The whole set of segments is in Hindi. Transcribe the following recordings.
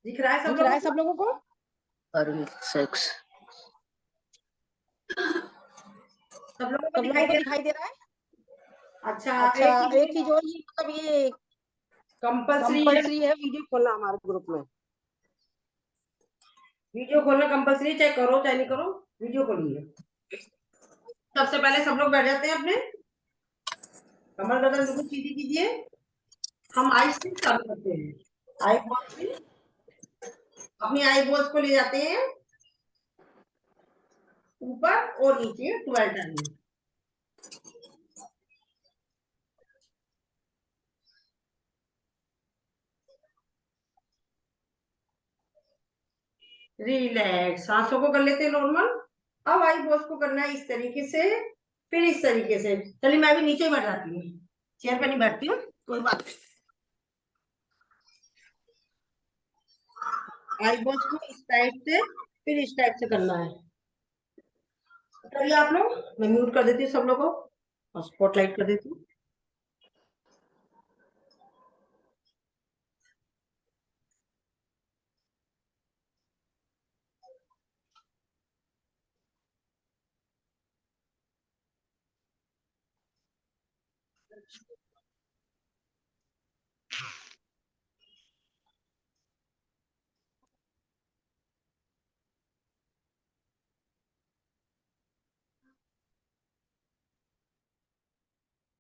दिख रहा है सब लोगों को? सेक्स सब लोगों को सब लोगों को दिखाई दिखाई दे रहा है? अच्छा अच्छा, एक एक चीज और, ये मतलब ये कंपल्सरी है, कंपल्सरी है वीडियो खोलना हमारे ग्रुप में। वीडियो खोलना कंपल्सरी, चाहे करो चाहे नहीं करो, वीडियो खोलिए। सबसे पहले सब लोग बैठ जाते हैं अपने, कमर गर्दन बिल्कुल सीधी कीजिए। हम आई से चालू करते हैं, आई बॉल से अपनी आई बॉल्स को ले जाते हैं ऊपर और नीचे 12 टाइम। रिलैक्स, सांसों को कर लेते हैं नॉर्मल। अब आई बॉल्स को करना है इस तरीके से, फिर इस तरीके से। चलिए मैं भी नीचे बैठ जाती हूँ, चेयर पे नहीं बैठती हूँ, कोई बात नहीं। आई बॉल्स को इस टाइप से फिर इस टाइप से करना है। करिए आप लोग, मैं म्यूट कर देती हूँ सब लोगों को और स्पॉटलाइट कर देती हूँ।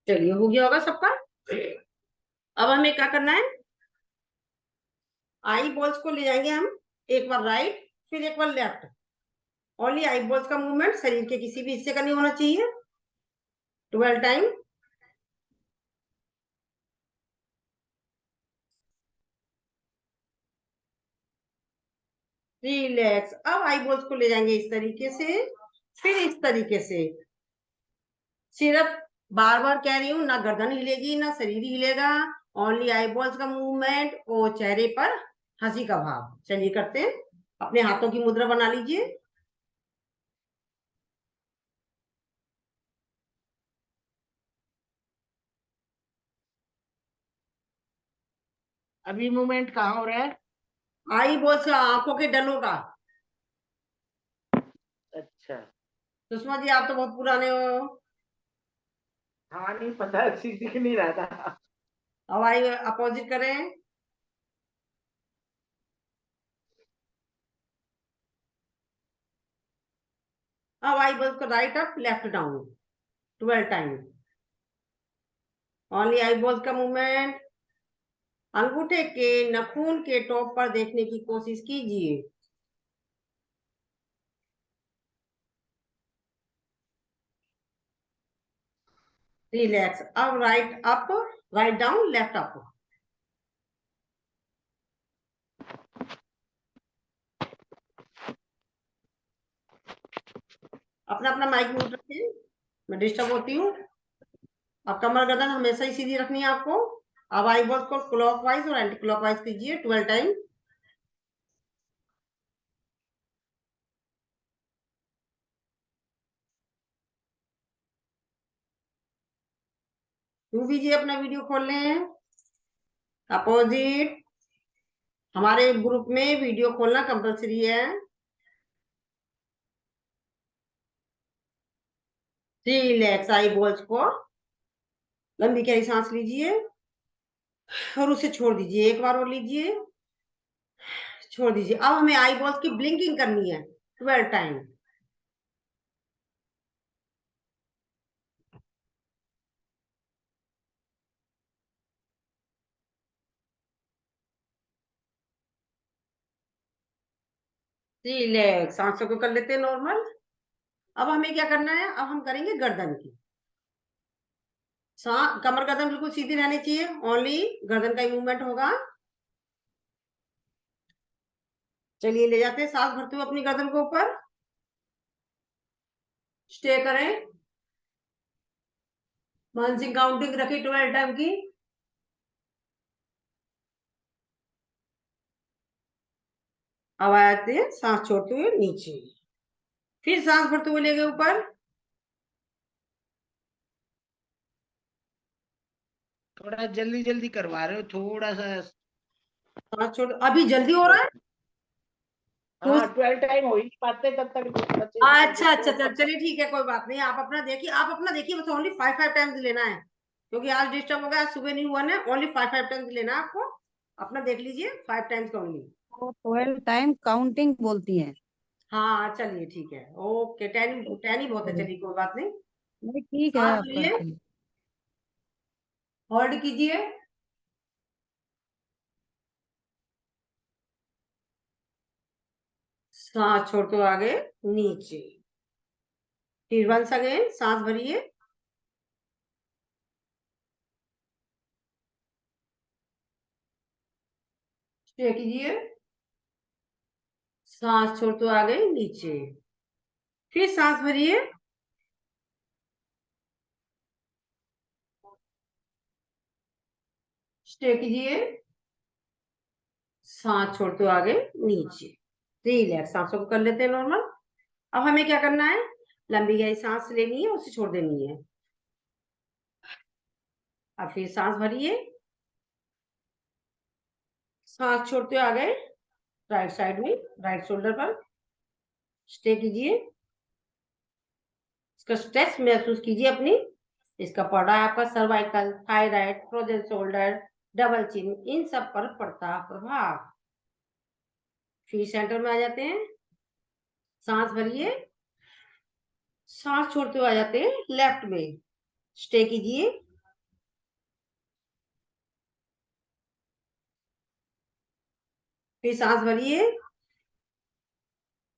चलिए हो गया होगा सबका। अब हमें क्या करना है, आई बॉल्स को ले जाएंगे हम एक बार राइट फिर एक बार लेफ्ट। ओनली आई बॉल्स का मूवमेंट, शरीर के किसी भी हिस्से का नहीं होना चाहिए। 12 टाइम। रिलैक्स। अब आई बॉल्स को ले जाएंगे इस तरीके से फिर इस तरीके से। सिर्फ बार बार कह रही हूँ, ना गर्दन हिलेगी ना शरीर हिलेगा, ओनली आई बॉल्स का मूवमेंट और चेहरे पर हंसी का भाव। चलिए करते हैं, अपने हाथों की मुद्रा बना लीजिए। अभी मूवमेंट कहाँ हो रहा है? आई बॉल्स आंखों के डनों का। अच्छा, सुषमा जी आप तो बहुत पुराने हो। हाँ नहीं पता, दिख नहीं रहा था। अब आई अपोजिट करें। अब आई बॉल्स को right up left down 12 time. Only I balls का मूवमेंट। अंगूठे के नाखून के टॉप पर देखने की कोशिश कीजिए। रिलैक्स। अब right up, write down, left up. अपना अपना माइक म्यूट रखिए, मैं डिस्टर्ब होती हूँ। अब कमर गर्दन हमेशा ही सीधी रखनी है आपको। अब आई बॉल्स को क्लॉकवाइज और एंटी क्लॉकवाइज कीजिए 12 टाइम। टू कीजिए, अपना वीडियो खोल लें। अपोजिट। हमारे ग्रुप में वीडियो खोलना कंपलसरी है। रिलैक्स। आई बॉल्स को लंबी गहरी सांस लीजिए और उसे छोड़ दीजिए। एक बार और लीजिए, छोड़ दीजिए। अब हमें आई बॉल्स की ब्लिंकिंग करनी है 12 टाइम। रिलैक्स। सांसों को कर लेते हैं नॉर्मल। अब हमें क्या करना है, अब हम करेंगे गर्दन की। कमर गर्दन बिल्कुल सीधी रहनी चाहिए, ओनली गर्दन का ही मूवमेंट होगा। चलिए ले जाते हैं, सांस भरते हुए अपनी गर्दन को ऊपर। स्टे करें, मानसिक काउंटिंग रखी 12 टाइम की। अब आते हैं सांस छोड़ते हुए नीचे, फिर सांस भरते हुए ले गए ऊपर। थोड़ा जल्दी जल्दी करवा रहे हो, थोड़ा सा सांस छोड़, अभी जल्दी हो रहा है तो हाँ 12 टाइम हो ही नहीं पाते तब तक बच्चे अच्छा अच्छा चलिए ठीक है, कोई बात नहीं, आप अपना देखिए, बस ओनली 5 टाइम्स लेना है, क्योंकि आज डिस्टर्ब हो गया, आज सुबह नहीं हुआ ना, ओनली 5 टाइम्स लेना है आपको, अपना देख लीजिए 5 टाइम्स का ओनली। वो 12 टाइम काउंटिंग बोलती है। हाँ चलिए ठीक है, ओके, 10 ही बहुत है, चलिए कोई बात नहीं। नहीं ठीक है, सांस आप लिए, करते हैं। होल्ड कीजिए, सांस छोड़ते हुए आगे नीचे, फिर वंस अगेन सांस भरिए, स्टे कीजिए, सांस छोड़ते हुए आगे नीचे, फिर सांस भरिए, स्टे कीजिए, सांस छोड़ते हुए आगे नीचे, रिलैक्स, सांसों को कर लेते हैं नॉर्मल। अब हमें क्या करना है, लंबी गहरी सांस लेनी है, उसे छोड़ देनी है। अब फिर सांस भरिए, सांस छोड़ते हुए आ गए राइट साइड में, राइट शोल्डर पर, स्टे कीजिए, इसका स्ट्रेच महसूस कीजिए अपनी, इसका पड़ रहा है आपका cervical, thyroid, frozen shoulder, double chin, इन सब पर पड़ता प्रभाव। फिर सेंटर में आ जाते हैं, सांस भरिए, सांस छोड़ते हुए आ जाते हैं लेफ्ट में, स्टे कीजिए, फिर सांस भरिए,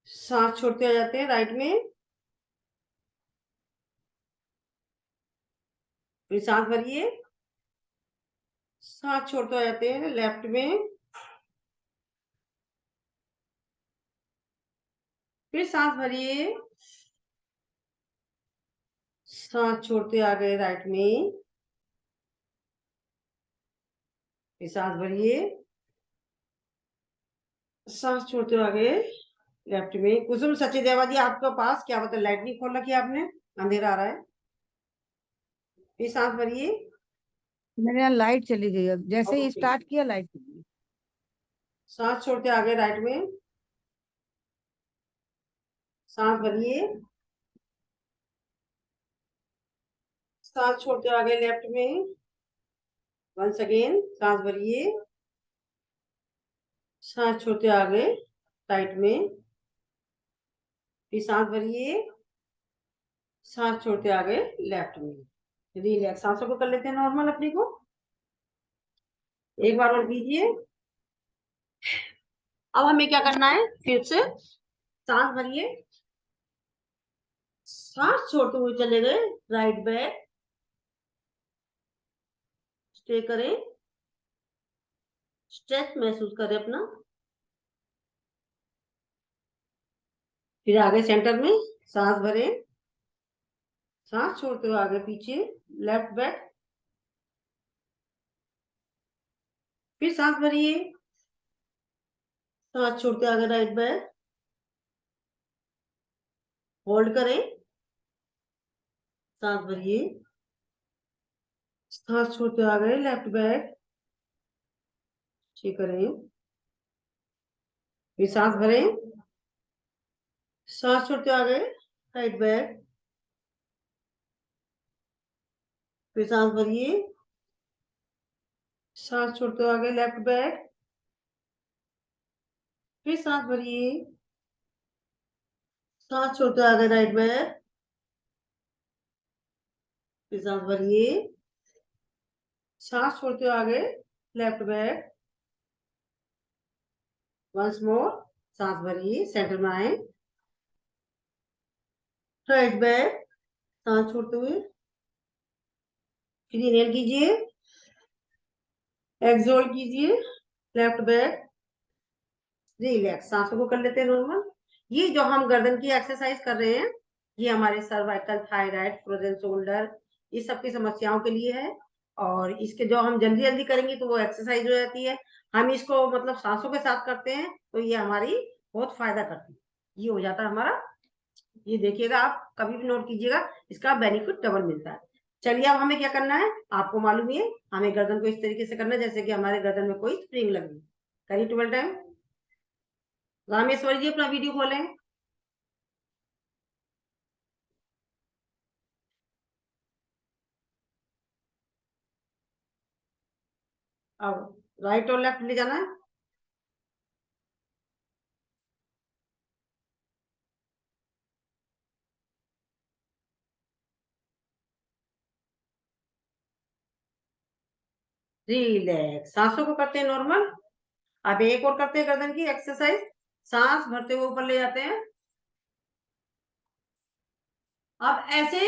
सांस छोड़ते आ जाते हैं राइट में, फिर सांस भरिए, सांस छोड़ते आ जाते हैं लेफ्ट में, फिर सांस भरिए, सांस छोड़ते आ गए राइट में, फिर सांस भरिए, सांस छोड़ते आ गए लेफ्ट में। कुसुम सचदेवा जी आपके पास क्या बता, लाइट नहीं खोल रखी आपने, अंधेरा आ रहा है, फिर सांस भरिए, मेरे यहाँ लाइट चली गई, अब जैसे ही ओके, स्टार्ट किया लाइट चली गई। सांस छोड़ते आ गए राइट में, सांस भरिए, सांस छोड़ते आ गए लेफ्ट में, वंस अगेन सांस भरिए, सांस छोड़ते आ गए राइट में, फिर सांस भरिए, सांस छोड़ते आ गए लेफ्ट में, रिलैक्स, सांसों को कर लेते हैं नॉर्मल अपनी को, एक बार और कीजिए। अब हमें क्या करना है, फिर से सांस भरिए, सांस छोड़ते हुए चले गए राइट बैक, स्टे करें, स्ट्रेच महसूस करें अपना, फिर आगे सेंटर में सांस भरें, सांस छोड़ते हुए आगे पीछे लेफ्ट बैक, फिर सांस भरिए, सांस छोड़ते आगे राइट बैक, होल्ड करें, सांस भरिए, सांस छोड़ते आ गए लेफ्ट बैक, ठीक करें, फिर सांस भरें, सांस छोड़ते आ गए राइट बैक, फिर सांस भरिए, सांस छोड़ते आ गए लेफ्ट बैक, फिर सांस भरिए, सांस छोड़ते आ गए राइट बैक, फिर सांस भरिए, सांस छोड़ते आ गए लेफ्ट बैक, वंस मोर, सांस भरिए, सेंटर में आए, राइट बैक, सांस छोड़ते हुए, फिर इनहेल कीजिए, एक्सहोल कीजिए, लेफ्ट बैक, रिलैक्स, सांसों को कर लेते हैं नॉर्मल। ये जो हम गर्दन की एक्सरसाइज कर रहे हैं, ये हमारे सर्वाइकल, थायराइड, फ्रोजन शोल्डर, ये सब की समस्याओं के लिए है, और इसके जो हम जल्दी जल्दी करेंगे तो वो एक्सरसाइज हो जाती है, हम इसको मतलब सांसों के साथ करते हैं तो ये हमारी बहुत फायदा करती है, ये हो जाता है हमारा, ये देखिएगा आप कभी भी नोट कीजिएगा, इसका बेनिफिट डबल मिलता है। चलिए अब हमें क्या करना है, आपको मालूम ही है, हमें गर्दन को इस तरीके से करना है जैसे कि हमारे गर्दन में कोई स्प्रिंग लगी, करिए 12 टाइम। रामेश्वर जी अपना वीडियो खोलें। अब राइट और लेफ्ट ले जाना है। रिलैक्स, सांसों को करते हैं नॉर्मल। अब एक और करते हैं गर्दन की एक्सरसाइज। सांस भरते हुए ऊपर ले जाते हैं। अब ऐसे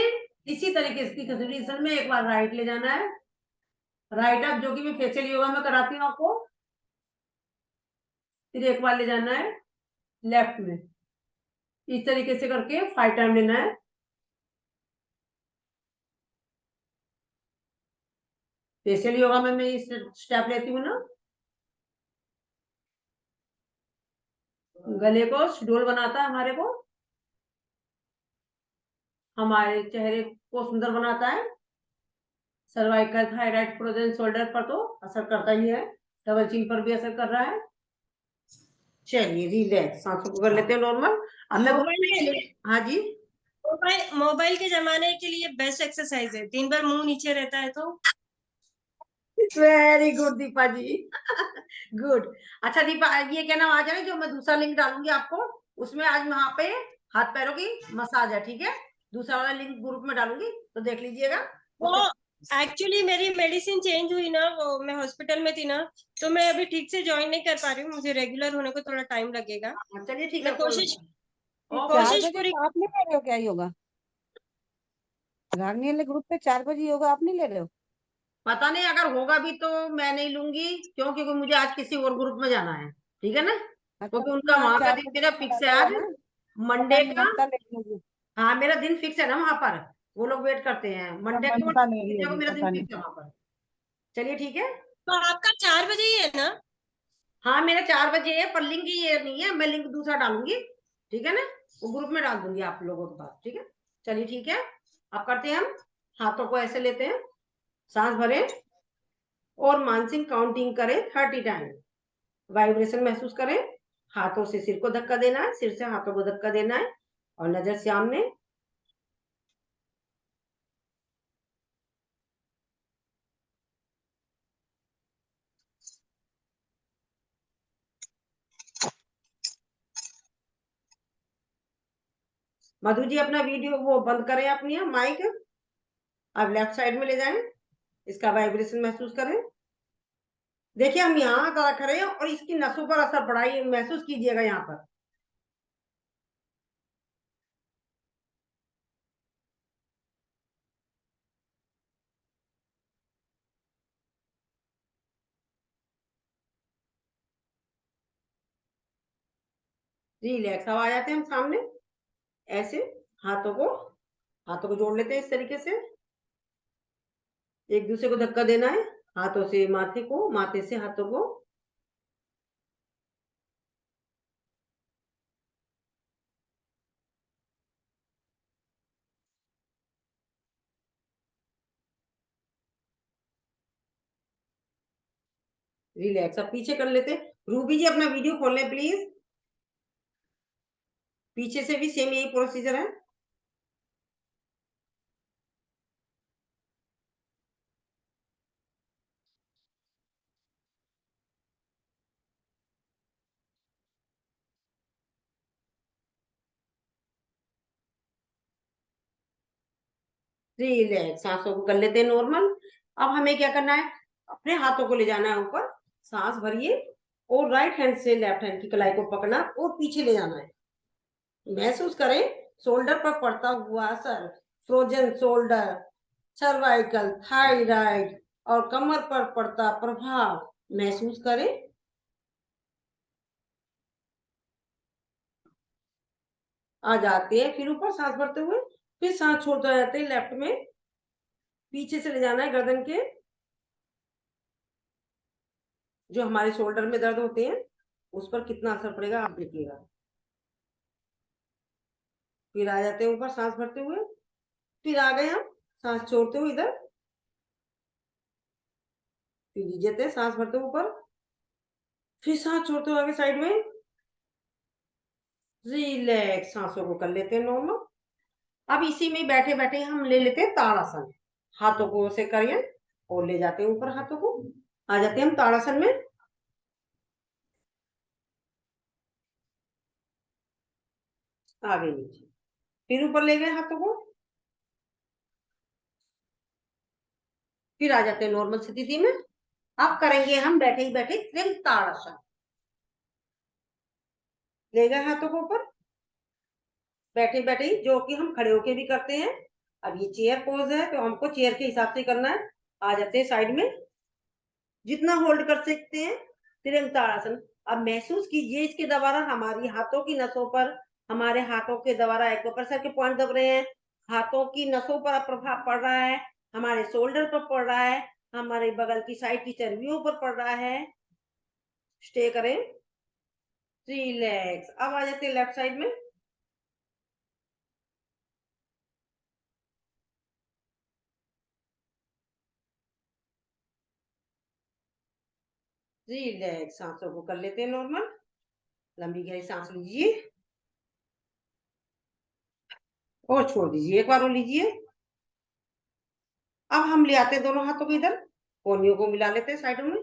इसी तरीके की कंटिन्यूएशन में एक बार राइट ले जाना है। राइट अप, जो कि मैं फेशियल योगा में कराती हूँ आपको। फिर एक बार ले जाना है लेफ्ट में। इस तरीके से करके 5 टाइम लेना है। फेशियल योगा में मैं इस स्टेप लेती हूँ ना। गले को सुडोल बनाता है हमारे को, हमारे चेहरे को सुंदर बनाता है। सर्वाइकल, थायराइड, फ्रोजन शोल्डर पर तो असर करता ही है, डबल चिन पर भी असर कर रहा है। चलिए रिलैक्स, सांसों को कर लेते हैं नॉर्मल। अब मैं हाँ जी, मोबाइल के जमाने के लिए बेस्ट एक्सरसाइज है। दिन भर मुंह नीचे रहता है तो वेरी गुड दीपा जी। गुड। अच्छा दीपा, ये क्या नाम आ जाए, जो मैं दूसरा लिंक डालूंगी आपको, उसमें आज वहां पे हाथ पैरों की मसाज है, ठीक है। दूसरा वाला लिंक ग्रुप में डालूंगी, तो देख लीजिएगा। वो एक्चुअली मेरी मेडिसिन चेंज हुई ना, वो मैं हॉस्पिटल में थी ना, तो मैं अभी ठीक से ज्वाइन नहीं कर पा रही हूँ। मुझे रेगुलर होने को थोड़ा टाइम लगेगा। चलिए ठीक है, मैं कोशिश 4 कोशिश बजे पूरी तो आप नहीं ले रहे हो क्या योगा? रागनी वाले ग्रुप पे 4 बजे योगा आप नहीं ले रहे हो? पता नहीं, अगर होगा भी तो मैं नहीं लूंगी, क्यों? क्योंकि मुझे आज किसी और ग्रुप में जाना है, ठीक है ना। अच्छा, क्योंकि तो उनका मैं आज वहां का 4 दिन बजे मेरा योगा फिक्स है डाला हुआ आज, ना, मंडे मैं का। निमंत्रण ले लूंगी। हाँ, मेरा दिन फिक्स है ना वहां पर, वो लोग वेट करते हैं मैं मंडे को। ममता ले रही देखो होगी, मेरा दिन पता नहीं। फिक्स है वहां पर। चलिए ठीक है। तो आपका 4 बजे ही है ना? हाँ, मेरा 4 बजे है, पर लिंक ये नहीं है, मैं लिंक दूसरा डालूंगी, ठीक है ना। वो ग्रुप में डाल दूंगी आप लोगों के पास, ठीक है। चलिए ठीक है। अब करते हैं हम, हाथों को ऐसे लेते हैं, सांस भरें और मानसिक काउंटिंग करें 30 टाइम। वाइब्रेशन महसूस करें। हाथों से सिर को धक्का देना है, सिर से हाथों को धक्का देना है, और नजर सामने। मधु जी अपना वीडियो वो बंद करें, अपनी माइक। अब लेफ्ट साइड में ले जाएं, इसका वाइब्रेशन महसूस करें। देखिए हम यहाँ का रख रहे हैं और इसकी नसों पर असर पड़ा, ये महसूस कीजिएगा यहाँ पर। रिलैक्स। अब आ जाते हैं हम सामने, ऐसे हाथों को हाथों को जोड़ लेते हैं इस तरीके से। एक दूसरे को धक्का देना है, हाथों से माथे को, माथे से हाथों को। रिलैक्स। अब पीछे कर लेते हैं। रूबी जी अपना वीडियो खोल लें प्लीज। पीछे से भी सेम यही प्रोसीजर है। रिलैक्स, सांसों को कर लेते हैं नॉर्मल। अब हमें क्या करना है, अपने हाथों को ले जाना है ऊपर, सांस भरिए और राइट हैंड से लेफ्ट हैंड की कलाई को पकड़ना और पीछे ले जाना है। महसूस करें शोल्डर पर पड़ता हुआ असर, फ्रोजन शोल्डर, सर्वाइकल, थायराइड और कमर पर पड़ता प्रभाव महसूस करें। आ जाते हैं, फिर ऊपर सांस भरते हुए, फिर सांस छोड़ते जाते हैं लेफ्ट में। पीछे से ले जाना है गर्दन के, जो हमारे शोल्डर में दर्द होते हैं उस पर कितना असर पड़ेगा आप देखिएगा। फिर आ जाते हैं ऊपर सांस भरते हुए, फिर आ गए हम सांस छोड़ते हुए इधर, फिर लीजिए सांस भरते हुए ऊपर, फिर सांस छोड़ते हुए आगे साइड में रिलैक्स, सांसों को कर लेते हैं नॉर्मल। अब इसी में बैठे बैठे हम ले लेते हैं ताड़ासन। हाथों को ऐसे करिए और ले जाते हैं ऊपर, हाथों को आ जाते हैं हम ताड़ासन में। आगे नीचे, फिर ऊपर ले गए हाथों को, फिर आ जाते हैं नॉर्मल स्थिति में। अब करेंगे हम बैठे ही बैठे त्रिताड़ासन। ले गए हाथों को ऊपर, बैठे बैठे ही, जो कि हम खड़े होके भी करते हैं। अब ये चेयर पोज है तो हमको चेयर के हिसाब से करना है। आ जाते हैं साइड में, जितना होल्ड कर सकते हैं त्रिताड़ासन। अब महसूस कीजिए इसके द्वारा हमारी हाथों की नसों पर, हमारे हाथों के द्वारा एक्यूप्रेशर के पॉइंट दब रहे हैं, हाथों की नसों पर प्रभाव पड़ रहा है, हमारे शोल्डर पर पड़ रहा है, हमारे बगल की साइड की चर्बियों पर पड़ रहा है। स्टे करें, रिलैक्स। अब आ जाते हैं लेफ्ट साइड में। रिलैक्स, सांसों को कर लेते हैं नॉर्मल। लंबी गहरी सांस लीजिए और छोड़ दीजिए, एक बार और लीजिए। अब हम ले आते हैं दोनों हाथों को इधर, कोहनियों को मिला लेते हैं साइडों में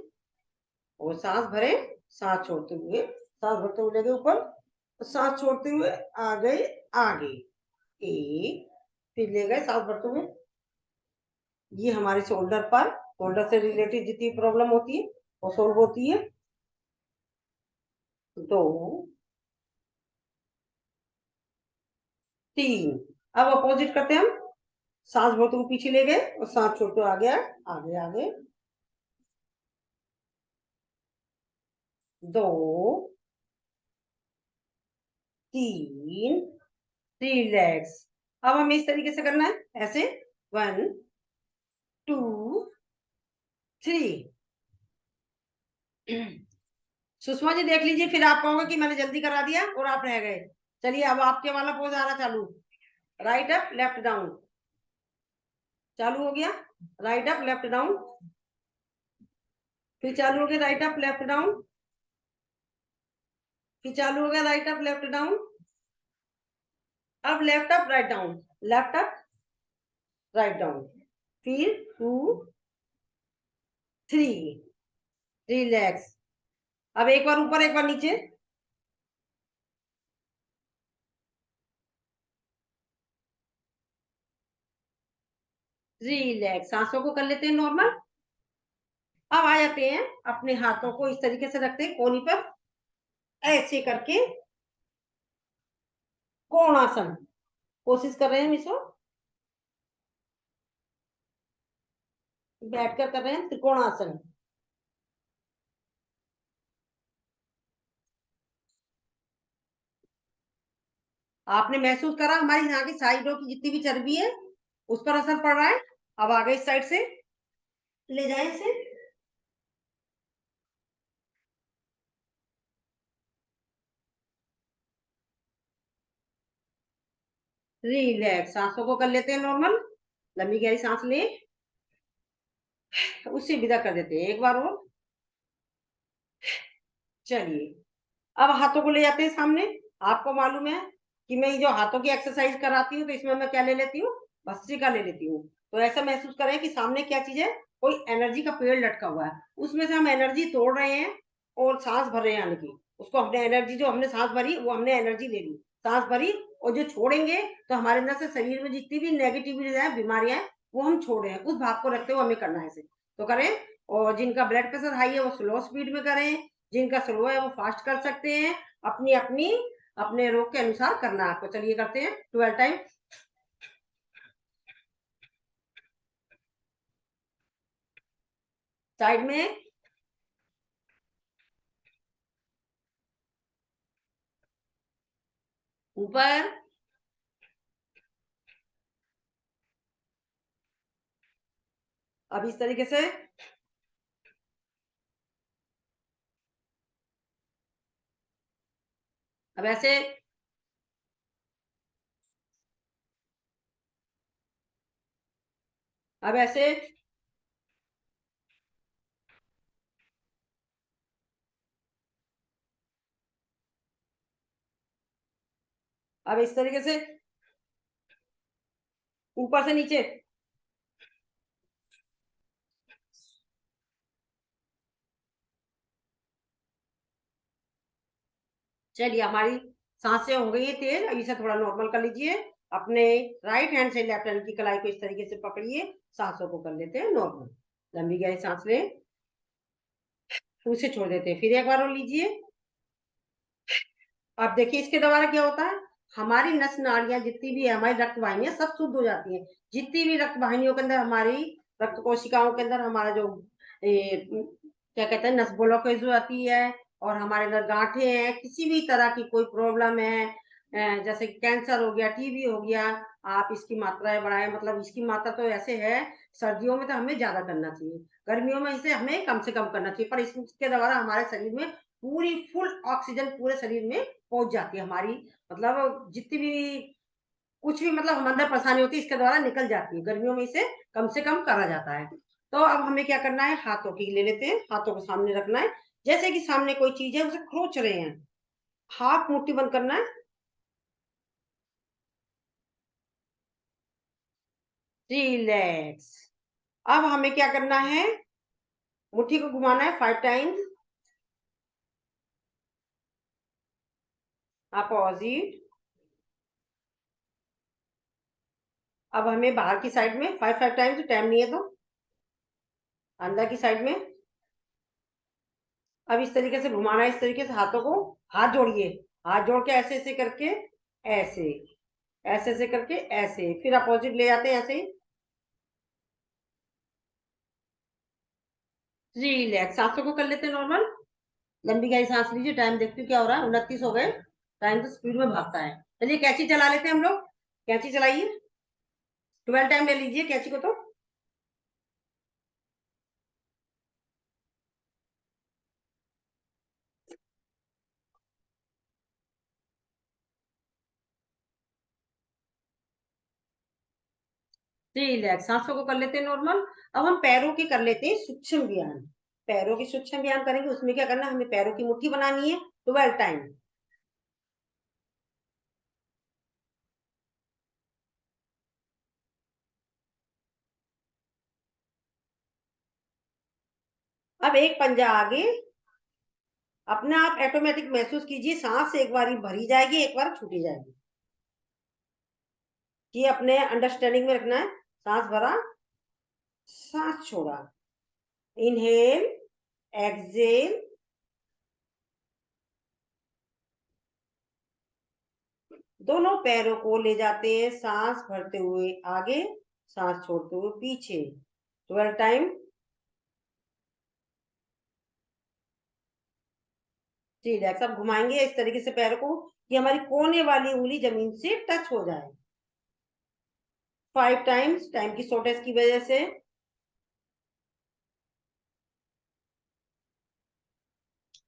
और सांस भरे, सांस छोड़ते हुए, सांस भरते हुए ले गए ऊपर, सांस छोड़ते हुए आ गए आगे। एक, फिर ले गए सांस भरते हुए। ये हमारे शोल्डर पर, शोल्डर से रिलेटेड जितनी प्रॉब्लम होती है वो सोल्व होती है। दो, तीन। अब अपोजिट करते हैं हम, सांस भरते हुए पीछे ले गए और सांस छोड़ते हुए आगे आगे आगे। दो, तीन, रिलैक्स। अब हमें इस तरीके से करना है, ऐसे 1 2 3। सुषमा जी देख लीजिए, फिर आप कहोगे कि मैंने जल्दी करा दिया और आप रह गए। चलिए अब आपके वाला पोज आ रहा चालू, राइट अप लेफ्ट डाउन। चालू हो गया, राइट अप लेफ्ट डाउन। फिर चालू हो गया राइट अप लेफ्ट डाउन। फिर चालू हो गया राइट अप लेफ्ट डाउन। अब left up write down, left up write down. फिर 2 3, रिलैक्स। अब एक बार ऊपर एक बार नीचे। रिलैक्स, सांसों को कर लेते हैं नॉर्मल। अब आ जाते हैं, अपने हाथों को इस तरीके से रखते हैं कोहनी पर, ऐसे करके कोणासन। कोशिश कर रहे हैं मिसो, बैठकर कर रहे हैं त्रिकोणासन। आपने महसूस करा हमारी यहाँ की साइडों की जितनी भी चर्बी है उस पर असर पड़ रहा है। अब आगे इस साइड से ले जाए इसे, रिलैक्स, सांसों को कर लेते हैं नॉर्मल। लंबी गहरी सांस ले, उससे विदा कर देते हैं एक बार और। चलिए अब हाथों को ले जाते हैं सामने। आपको मालूम है कि मैं ये जो हाथों की एक्सरसाइज कराती हूँ तो इसमें मैं क्या ले लेती हूँ, भस्त्रिका ले लेती हूँ। तो ऐसा महसूस करें कि सामने क्या चीज है, कोई एनर्जी का पेड़ लटका हुआ है, उसमें से हम एनर्जी तोड़ रहे हैं और सांस भर रहे हैं, यानी कि उसको हमने एनर्जी, जो हमने सांस भरी वो हमने एनर्जी ले ली, सांस भरी, और जो छोड़ेंगे तो हमारे अंदर से शरीर में जितनी भी नेगेटिविटी है, बीमारियां हैं, वो हम छोड़ रहे हैं। उस भाव को रखते हुए हमें करना है इसे, तो करें। और जिनका ब्लड प्रेशर हाई है वो स्लो स्पीड में करें, जिनका स्लो है वो फास्ट कर सकते हैं। अपनी अपनी अपने रोग के अनुसार करना है आपको। चलिए करते हैं 12 टाइम। साइड में, ऊपर, अब इस तरीके से, अब ऐसे, अब ऐसे, अब इस तरीके से ऊपर से नीचे, चलिए हमारी सांसें हो गई है तेज। अब इसे थोड़ा नॉर्मल कर लीजिए। अपने राइट हैंड से लेफ्ट हैंड की कलाई को इस तरीके से पकड़िए, सांसों को कर लेते हैं नॉर्मल। लंबी गहरी सांस लें, उसे छोड़ देते हैं, फिर एक बार और लीजिए। अब देखिए इसके द्वारा क्या होता है, हमारी नस नाड़ियां जितनी भी है, हमारी रक्त वाहिनियां सब शुद्ध हो जाती हैं। जितनी भी रक्त वाहिनियों के अंदर, हमारी रक्त कोशिकाओं के अंदर हमारा जो क्या कहते हैं, नस ब्लॉकेज हो जाती है, और हमारे अंदर गांठें हैं, किसी भी तरह की कोई प्रॉब्लम है, जैसे कैंसर हो गया, टीबी हो गया, आप इसकी मात्राएं बढ़ाएं। मतलब इसकी मात्रा तो ऐसे है, सर्दियों में तो हमें ज्यादा करना चाहिए, गर्मियों में इसे हमें कम से कम करना चाहिए, पर इसके द्वारा हमारे शरीर में पूरी फुल ऑक्सीजन पूरे शरीर में पहुंच जाती है हमारी। मतलब जितनी भी कुछ भी मतलब हम अंदर परेशानी होती है, इसके द्वारा निकल जाती है। गर्मियों में इसे कम से कम करा जाता है। तो अब हमें क्या करना है, हाथों की ले लेते हैं, हाथों को सामने रखना है, जैसे कि सामने कोई चीज है उसे खरोच रहे हैं, हाथ मुट्ठी बंद करना है, रिलैक्स। अब हमें क्या करना है, मुट्ठी को घुमाना है 5 टाइम्स, अपोजिट। अब हमें बाहर की साइड में 5 टाइम्स, टाइम नहीं है तो अंदर की साइड में। अब इस तरीके से घुमाना है, इस तरीके से हाथों को, हाथ जोड़िए, हाथ जोड़ के ऐसे ऐसे करके, ऐसे ऐसे ऐसे करके, ऐसे फिर अपोजिट ले जाते हैं, ऐसे। रिलैक्स, सांसों को कर लेते हैं नॉर्मल। लंबी गहरी सांस लीजिए। टाइम देखती हूँ क्या हो रहा है, 29 हो गए। टाइम तो स्पीड में भागता है। चलिए कैंची चला लेते हैं हम लोग, कैंची चलाइए। 12 टाइम ले लीजिए कैंची को तो। रिलैक्स, सांसों को कर लेते हैं नॉर्मल। अब हम पैरों की कर लेते हैं सूक्ष्म व्यायाम। पैरों की सूक्ष्म व्यायाम करेंगे, उसमें क्या करना है, हमें पैरों की मुट्ठी बनानी है 12 टाइम। अब एक पंजा आगे, अपने आप ऑटोमेटिक महसूस कीजिए, सांस एक बार भरी जाएगी, एक बार छूटी जाएगी। ये अपने अंडरस्टैंडिंग में रखना है। सांस भरा, सांस छोड़ा, इनहेल, एक्सहेल। दोनों पैरों को ले जाते हैं, सांस भरते हुए आगे, सांस छोड़ते हुए पीछे, 12 टाइम। रिलैक्स। अब घुमाएंगे इस तरीके से पैरों को कि हमारी कोने वाली उंगली जमीन से टच हो जाए, 5 टाइम्स, टाइम की शॉर्टेज की वजह से।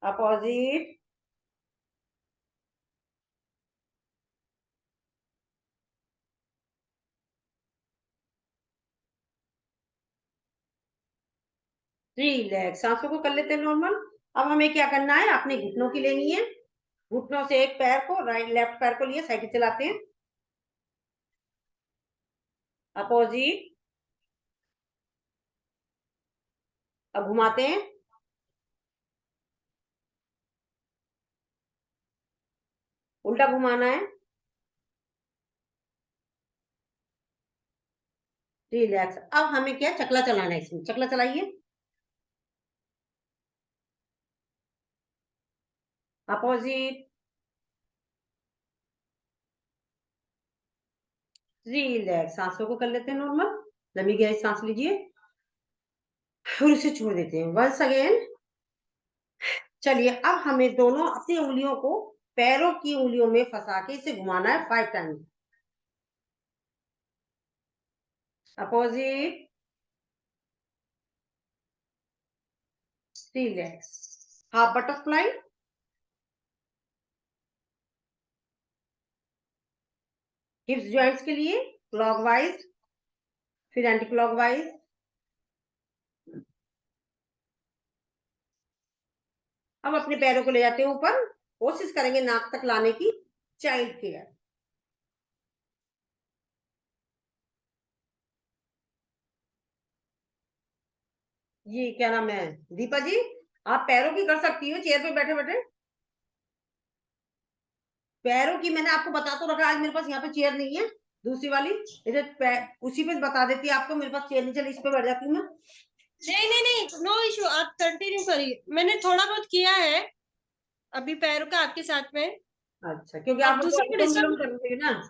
अपोजिट। रिलैक्स, सांसों को कर लेते हैं नॉर्मल। अब हमें क्या करना है, अपने घुटनों की लेनी है। घुटनों से एक पैर को, राइट लेफ्ट पैर को लिए साइड चलाते हैं, अपोजिट। अब घुमाते हैं, उल्टा घुमाना है। रिलैक्स। अब हमें क्या, चकला चलाना है, इसमें चकला चलाइए, अपोजिट। रिलैक्स, सांसों को कर लेते हैं नॉर्मल। लंबी गहरी सांस लीजिए, फिर उसे छोड़ देते हैं वंस अगेन। चलिए अब हमें दोनों अपनी उंगलियों को पैरों की उंगलियों में फंसा के इसे घुमाना है 5 time, opposite. Relax, half butterfly. हिप्स joints के लिए क्लॉकवाइज, फिर एंटी क्लॉकवाइज। अब अपने पैरों को ले जाते हैं ऊपर, कोशिश करेंगे नाक तक लाने की, चाइल्ड केयर। ये क्या नाम है दीपा जी, आप पैरों की कर सकती हो चेयर पे बैठे बैठे। पैरों की मैंने आपको बता तो रखा, आज मेरे पास यहाँ पे चेयर नहीं है, दूसरी वाली इधर उसी पे बता देती आपको, मेरे पास चेयर नहीं, चली इस पे बैठ जाती हूँ मैं। नहीं नहीं नहीं, नो इशू, आप कंटिन्यू करिए, मैंने थोड़ा बहुत किया है अभी पैरों का आपके साथ में। अच्छा, क्योंकि आप आप दूसरे को अनुलोम विलोम डिस्टर्ब, कर रही हो ना।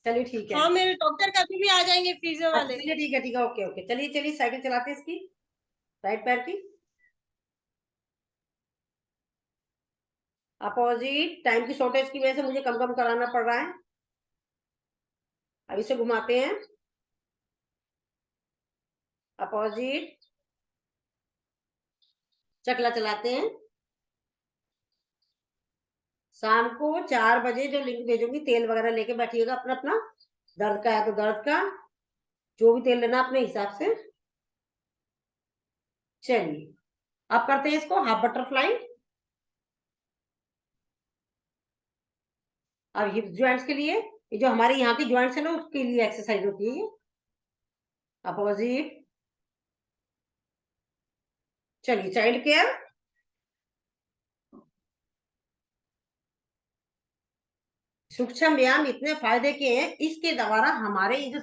चलिए ठीक है। हाँ मेरे डॉक्टर कभी भी आ जाएंगे फिजियो अच्छा वाले। चलिए ठीक है, ओके ओके, चलिए चलिए साइकिल चलाते हैं इसकी, राइट पैर की अपोजिट। टाइम की शॉर्टेज की वजह से मुझे कम कम कराना पड़ रहा है। अब इसे घुमाते हैं अपोजिट, चकला चलाते हैं। शाम को 4 बजे जो लिंक भेजूंगी तेल वगैरह लेके बैठिएगा अपना अपना, दर्द का है तो दर्द का, जो भी तेल लेना अपने हिसाब से। चलिए अब करते हैं इसको हाफ बटरफ्लाई। अब हिप ज्वाइंट्स के लिए, ये जो हमारे यहाँ की ज्वाइंट्स है ना उसके लिए एक्सरसाइज होती है ये। अपोजिट, चलिए चाइल्ड केयर। सूक्ष्म व्यायाम इतने फायदे के हैं, इसके द्वारा हमारे ये जो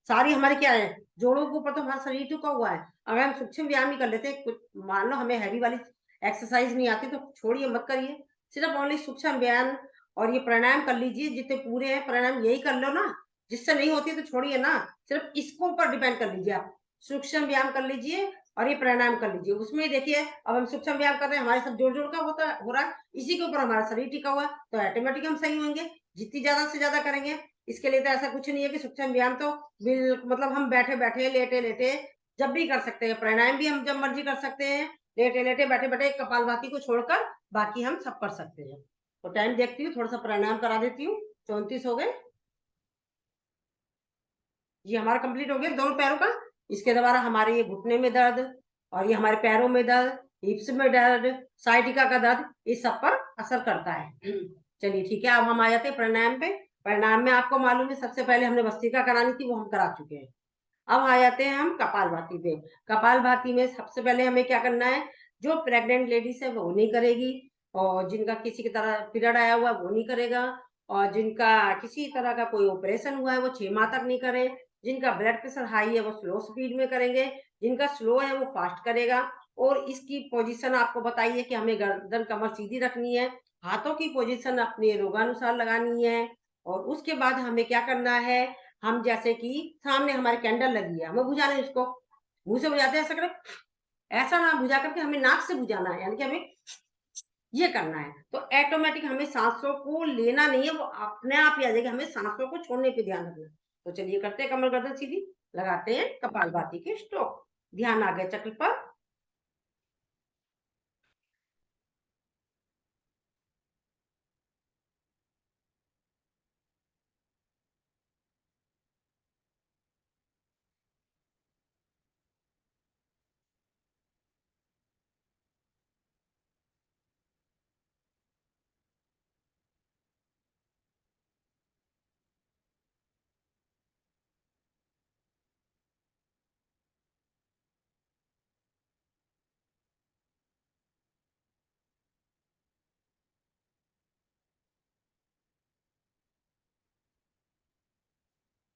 सारी हमारे क्या है, जोड़ों के ऊपर तो हमारा शरीर टिका हुआ है। अगर हम सूक्ष्म व्यायाम ही कर लेते हैं, कुछ मान लो हमें हैवी वाली एक्सरसाइज नहीं आती तो छोड़िए मत करिए, सिर्फ ओनली सूक्ष्म व्यायाम और ये प्राणायाम कर लीजिए, जितने पूरे हैं प्राणायाम यही कर लो ना। जिससे नहीं होती तो छोड़िए ना, सिर्फ इसको ऊपर डिपेंड कर लीजिए आप, सूक्ष्म व्यायाम कर लीजिए और ये प्राणायाम कर लीजिए। उसमें देखिए अब हम सूक्ष्म व्यायाम कर रहे हैं, हमारे सब जोड़ जोड़ का हो रहा है, इसी के ऊपर हमारा शरीर टिका हुआ है, तो ऑटोमेटिक हम सही होंगे जितनी ज्यादा से ज्यादा करेंगे। इसके लिए तो ऐसा कुछ नहीं है कि सूक्ष्म व्यायाम तो मतलब हम बैठे बैठे लेटे लेटे जब भी कर सकते हैं, प्राणायाम भी हम जब मर्जी कर सकते हैं, लेटे लेटे बैठे बैठे कपालभाति को छोड़कर बाकी हम सब कर सकते हैं। तो टाइम देखती हूँ, थोड़ा सा प्राणायाम करा देती हूँ। 34 हो गए, ये हमारा कंप्लीट हो गया दोनों पैरों का। इसके द्वारा हमारे ये घुटने में दर्द और ये हमारे पैरों में दर्द, हिप्स में दर्द, साइटिका का दर्द, इस सब पर असर करता है। चलिए ठीक है, अब हम आ जाते हैं प्राणायाम पे। प्राणायाम में आपको मालूम है सबसे पहले हमने भस्त्रिका करानी थी, वो हम करा चुके हैं। अब आ जाते हैं हम कपालभाति पे। कपालभाति में सबसे पहले हमें क्या करना है, जो प्रेग्नेंट लेडीज है वो नहीं करेगी, और जिनका किसी की तरह पीरियड आया हुआ वो नहीं करेगा, और जिनका किसी तरह का कोई ऑपरेशन हुआ है वो 6 माह तक नहीं करे, जिनका ब्लड प्रेशर हाई है वो स्लो स्पीड में करेंगे, जिनका स्लो है वो फास्ट करेगा। और इसकी पोजीशन आपको बताइए कि हमें गर्दन कमर सीधी रखनी है, हाथों की पोजीशन अपने रोगानुसार लगानी है। और उसके बाद हमें क्या करना है, हम जैसे कि सामने हमारे कैंडल लगी है, हमें बुझाना है उसको, मुंह से बुझाते हैं ऐसा करें, ऐसा ना बुझा करके हमें नाक से बुझाना है, यानी कि हमें ये करना है। तो ऑटोमेटिक हमें सांसों को लेना नहीं है, वो अपने आप ही आ जाएगी, हमें सांसों को छोड़ने पे ध्यान रखना है। तो चलिए करते हैं कमर गर्दन सीधी, लगाते हैं कपालभाति के स्ट्रोक। ध्यान आ गया चक्र पर।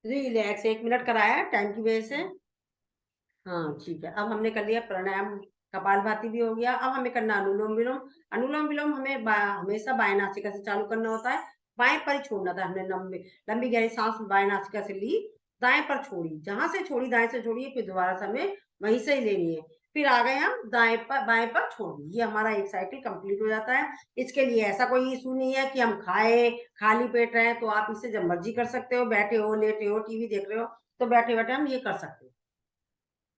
रिलैक्स, 1 मिनट कराया टाइम की वजह से। हाँ ठीक है, अब हमने कर लिया प्राणायाम, कपालभाति भी हो गया। अब हमें करना अनुलोम विलोम। अनुलोम विलोम हमें हमेशा बाएं नासिका से चालू करना होता है, बाएं पर ही छोड़ना था। हमने लंबी लंबी गहरी सांस बाएं नासिका से ली, दाएं पर छोड़ी, जहां से छोड़ी दाएं से छोड़िए, फिर दोबारा से हमें वहीं से ही लेनी है। फिर आ गए हम दाएं पर, बाएं पर छोड़ दी, ये हमारा एक साइकिल कंप्लीट हो जाता है। इसके लिए ऐसा कोई इशू नहीं है कि हम खाए खाली पेट रहे, तो आप इसे जब मर्जी कर सकते हो, बैठे हो लेटे हो टीवी देख रहे हो तो बैठे बैठे हम ये कर सकते हो,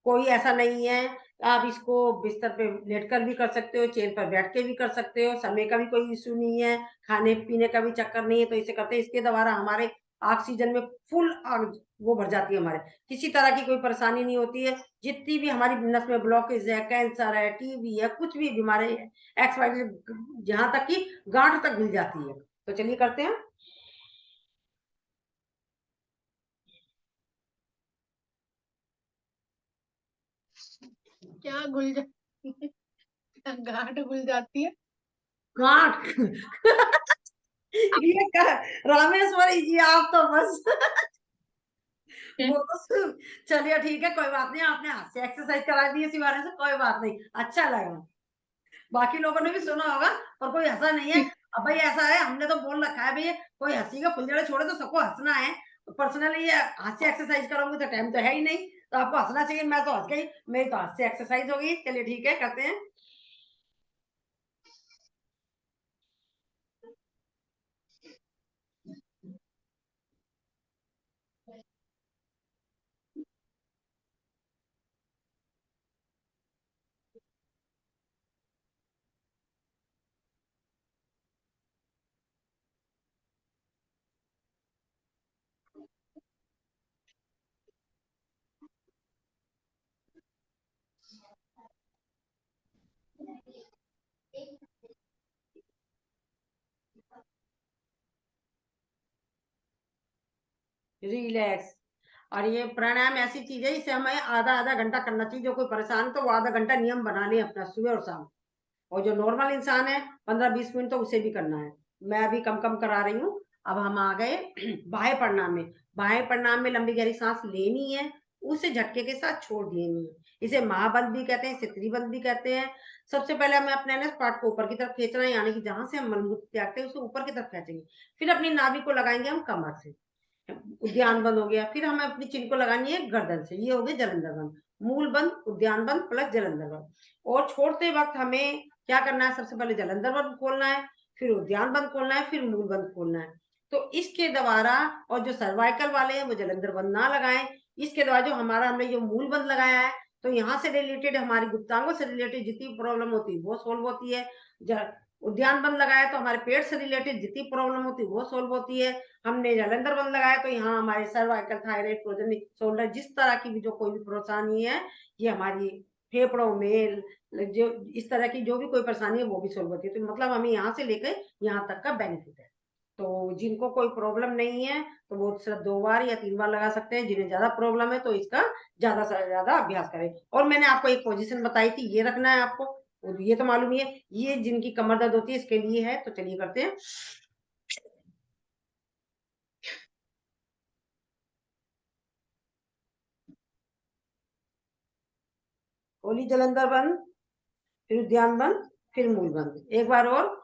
कोई ऐसा नहीं है। आप इसको बिस्तर पे लेटकर भी कर सकते हो, चेयर पर बैठ के भी कर सकते हो, समय का भी कोई इशू नहीं है, खाने पीने का भी चक्कर नहीं है, तो इसे करते हैं। इसके द्वारा हमारे ऑक्सीजन में फुल वो भर जाती है, हमारे किसी तरह की कोई परेशानी नहीं होती है। जितनी भी हमारी नस में ब्लॉकेज है, कैंसर है, टीबी है, कुछ भी बीमारी है, एक्स वाई जहां तक की गांठ तक मिल जाती है। तो चलिए करते हैं। क्या घुल जा गांठ घुल जाती है। गांठ ये रामेश्वरी जी आप तो बस वो तो चलिए ठीक है, कोई बात नहीं, आपने हाथ से एक्सरसाइज करा दी इसी बारे से, कोई बात नहीं, अच्छा लगा। बाकी लोगों ने भी सुना होगा पर कोई हंसा नहीं है। अब भाई ऐसा है, हमने तो बोल रखा है भैया कोई हंसी का फुलझड़ी छोड़े तो सबको हंसना है। तो पर्सनली ये हाथ से एक्सरसाइज करूंगी तो टाइम तो है ही नहीं, तो आपको हंसना चाहिए। मैं तो हंस गई, मेरी तो हाथ से एक्सरसाइज हो गई। चलिए ठीक है, करते हैं। रिलैक्स। और ये प्राणायाम ऐसी चीज है, इसे हमें आधा आधा घंटा करना चाहिए। जो कोई परेशान तो वो आधा घंटा नियम बना ले अपना, सुबह और शाम। और जो नॉर्मल इंसान है 15-20 मिनट तो उसे भी करना है। मैं अभी कम कम करा रही हूँ। अब हम आ गए बाह्य प्रणाम में। बाह्य प्रणाम में लंबी गहरी सांस लेनी है, उसे झटके के साथ छोड़ देनी है। इसे महाबंद भी कहते हैं, इसे त्रिबंद भी कहते हैं। सबसे पहले हमें अपने नस पार्ट को ऊपर की तरफ खींचना है, यानी कि जहां से हम मलमूत्र त्यागते हैं उसे ऊपर की तरफ खींचेंगे। फिर अपनी नाभि को लगाएंगे हम कमर से, उद्यान बंद हो गया। फिर हमें अपनी चिन को लगानी है गर्दन से, ये हो गया जलंधर बंद। मूल बंद, उद्यान बंद प्लस जलंधर बंद। और छोड़ते वक्त हमें क्या करना है, सबसे पहले जलंधर बंद खोलना है, फिर उद्यान बंद खोलना है, फिर मूल बंद खोलना है। तो इसके द्वारा, और जो सर्वाइकल वाले हैं वो जलंधर बंद ना लगाएं। इसके द्वारा जो हमारा हमने जो मूल बंद लगाया है, तो यहाँ से रिलेटेड हमारी गुप्तांगों से रिलेटेड जितनी प्रॉब्लम होती है वो सोल्व होती है। उद्यान बंद लगाया तो हमारे पेट से रिलेटेड जितनी प्रॉब्लम होती है वो सोल्व होती है। हमने जलंधर बंद लगाया तो यहाँ हमारे सर्वाइकल, थायराइड, फ्रोजन शोल्डर, जिस तरह की भी जो कोई भी परेशानी है, ये हमारी फेफड़ों में जो इस तरह की जो भी कोई परेशानी है वो भी सोल्व होती है। तो मतलब हमें यहाँ से लेकर यहाँ तक का बेनिफिट है। तो जिनको कोई प्रॉब्लम नहीं है तो वो सिर्फ 2 बार या 3 बार लगा सकते हैं। जिन्हें ज्यादा प्रॉब्लम है तो इसका ज्यादा से ज्यादा अभ्यास करें। और मैंने आपको एक पोजीशन बताई थी, ये रखना है आपको, और ये तो मालूम ही है। ये जिनकी कमर दर्द होती है इसके लिए है। तो चलिए करते हैं। होली जलंधर बंद, फिर उद्यान बंद, फिर मूल बंद। एक बार और।